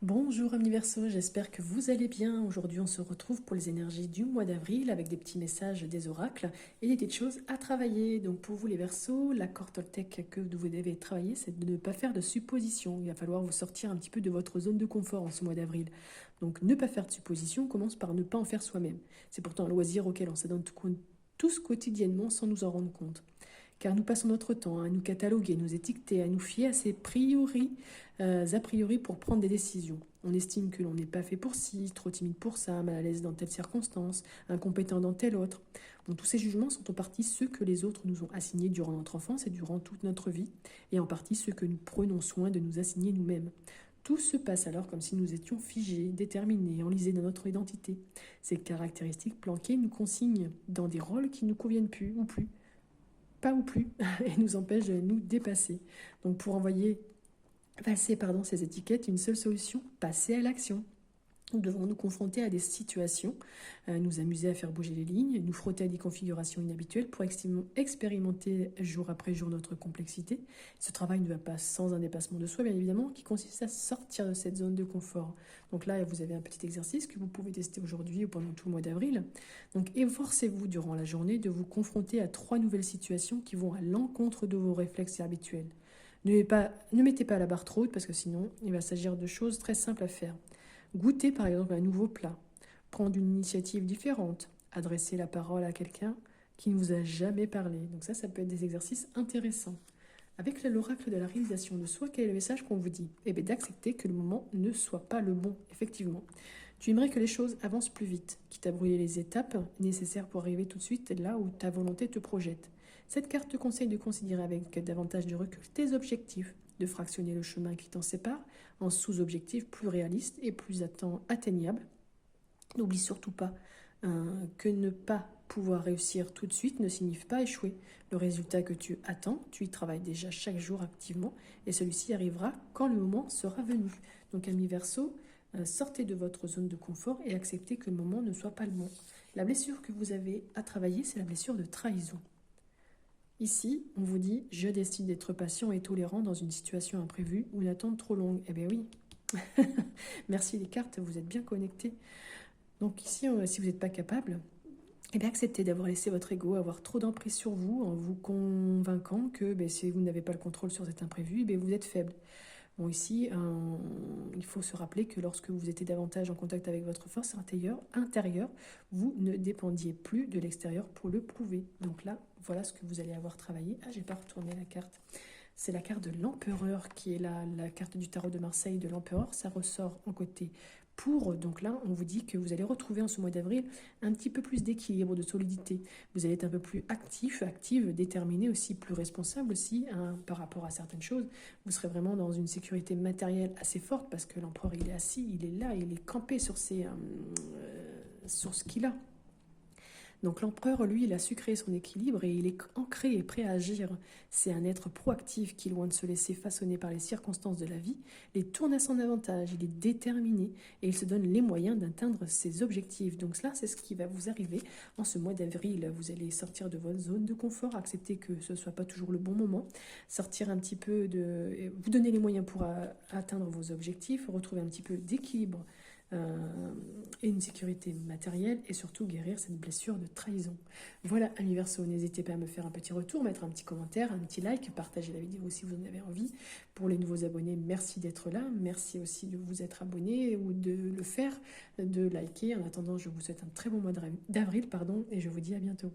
Bonjour amis Verseaux, j'espère que vous allez bien. Aujourd'hui, on se retrouve pour les énergies du mois d'avril avec des petits messages des oracles et des petites choses à travailler. Donc pour vous les Verseaux, l'accord Toltec que vous devez travailler, c'est de ne pas faire de suppositions. Il va falloir vous sortir un petit peu de votre zone de confort en ce mois d'avril. Donc ne pas faire de suppositions commence par ne pas en faire soi-même. C'est pourtant un loisir auquel on s'adonne tous quotidiennement sans nous en rendre compte. Car nous passons notre temps à nous cataloguer, nous étiqueter, à nous fier à ces a priori pour prendre des décisions. On estime que l'on n'est pas fait pour ci, trop timide pour ça, mal à l'aise dans telle circonstance, incompétent dans telle autre. Bon, tous ces jugements sont en partie ceux que les autres nous ont assignés durant notre enfance et durant toute notre vie, et en partie ceux que nous prenons soin de nous assigner nous-mêmes. Tout se passe alors comme si nous étions figés, déterminés, enlisés dans notre identité. Ces caractéristiques planquées nous consignent dans des rôles qui ne nous conviennent plus ou plus pas ou plus, et nous empêche de nous dépasser. Donc pour passer ces étiquettes, une seule solution, passer à l'action. Nous devons nous confronter à des situations, nous amuser à faire bouger les lignes, nous frotter à des configurations inhabituelles pour expérimenter jour après jour notre complexité. Ce travail ne va pas sans un dépassement de soi, bien évidemment, qui consiste à sortir de cette zone de confort. Donc là, vous avez un petit exercice que vous pouvez tester aujourd'hui ou pendant tout le mois d'avril. Donc efforcez-vous durant la journée de vous confronter à 3 nouvelles situations qui vont à l'encontre de vos réflexes habituels. Ne mettez pas la barre trop haute parce que sinon, il va s'agir de choses très simples à faire. Goûter par exemple un nouveau plat, prendre une initiative différente, adresser la parole à quelqu'un qui ne vous a jamais parlé. Donc ça peut être des exercices intéressants. Avec l'oracle de la réalisation de soi, quel est le message qu'on vous dit? Eh bien d'accepter que le moment ne soit pas le bon, effectivement. Tu aimerais que les choses avancent plus vite, quitte à brouiller les étapes nécessaires pour arriver tout de suite là où ta volonté te projette. Cette carte te conseille de considérer avec davantage de recul tes objectifs, de fractionner le chemin qui t'en sépare en sous-objectifs plus réalistes et plus atteignables. N'oublie surtout pas que ne pas pouvoir réussir tout de suite ne signifie pas échouer. Le résultat que tu attends, tu y travailles déjà chaque jour activement et celui-ci arrivera quand le moment sera venu. Donc ami Verseau, sortez de votre zone de confort et acceptez que le moment ne soit pas le bon. La blessure que vous avez à travailler, c'est la blessure de trahison. Ici, on vous dit « Je décide d'être patient et tolérant dans une situation imprévue ou une attente trop longue. » Eh bien oui. Merci les cartes, vous êtes bien connectés. Donc ici, si vous n'êtes pas capable, eh bien acceptez d'avoir laissé votre ego avoir trop d'emprise sur vous en vous convainquant que si vous n'avez pas le contrôle sur cet imprévu, vous êtes faible. Bon, ici, il faut se rappeler que lorsque vous étiez davantage en contact avec votre force intérieure, vous ne dépendiez plus de l'extérieur pour le prouver. Donc là, voilà ce que vous allez avoir travaillé. Ah, j'ai pas retourné la carte. C'est la carte de l'empereur qui est la carte du tarot de Marseille de l'empereur. Ça ressort en côté pour. Donc là, on vous dit que vous allez retrouver en ce mois d'avril un petit peu plus d'équilibre, de solidité. Vous allez être un peu plus active, déterminé aussi, plus responsable aussi par rapport à certaines choses. Vous serez vraiment dans une sécurité matérielle assez forte parce que l'empereur, il est assis, il est là, il est campé sur ce qu'il a. Donc l'empereur, lui, il a su créer son équilibre et il est ancré et prêt à agir. C'est un être proactif qui, loin de se laisser façonner par les circonstances de la vie, les tourne à son avantage. Il est déterminé et il se donne les moyens d'atteindre ses objectifs. Donc cela, c'est ce qui va vous arriver en ce mois d'avril. Vous allez sortir de votre zone de confort, accepter que ce ne soit pas toujours le bon moment, sortir un petit peu vous donner les moyens pour atteindre vos objectifs, retrouver un petit peu d'équilibre et une sécurité matérielle et surtout guérir cette blessure de trahison. Voilà, amis Verseau, n'hésitez pas à me faire un petit retour, mettre un petit commentaire, un petit like, partager la vidéo si vous en avez envie. Pour les nouveaux abonnés, merci d'être là, merci aussi de vous être abonné ou de le faire, de liker. En attendant, je vous souhaite un très bon mois d'avril, et je vous dis à bientôt.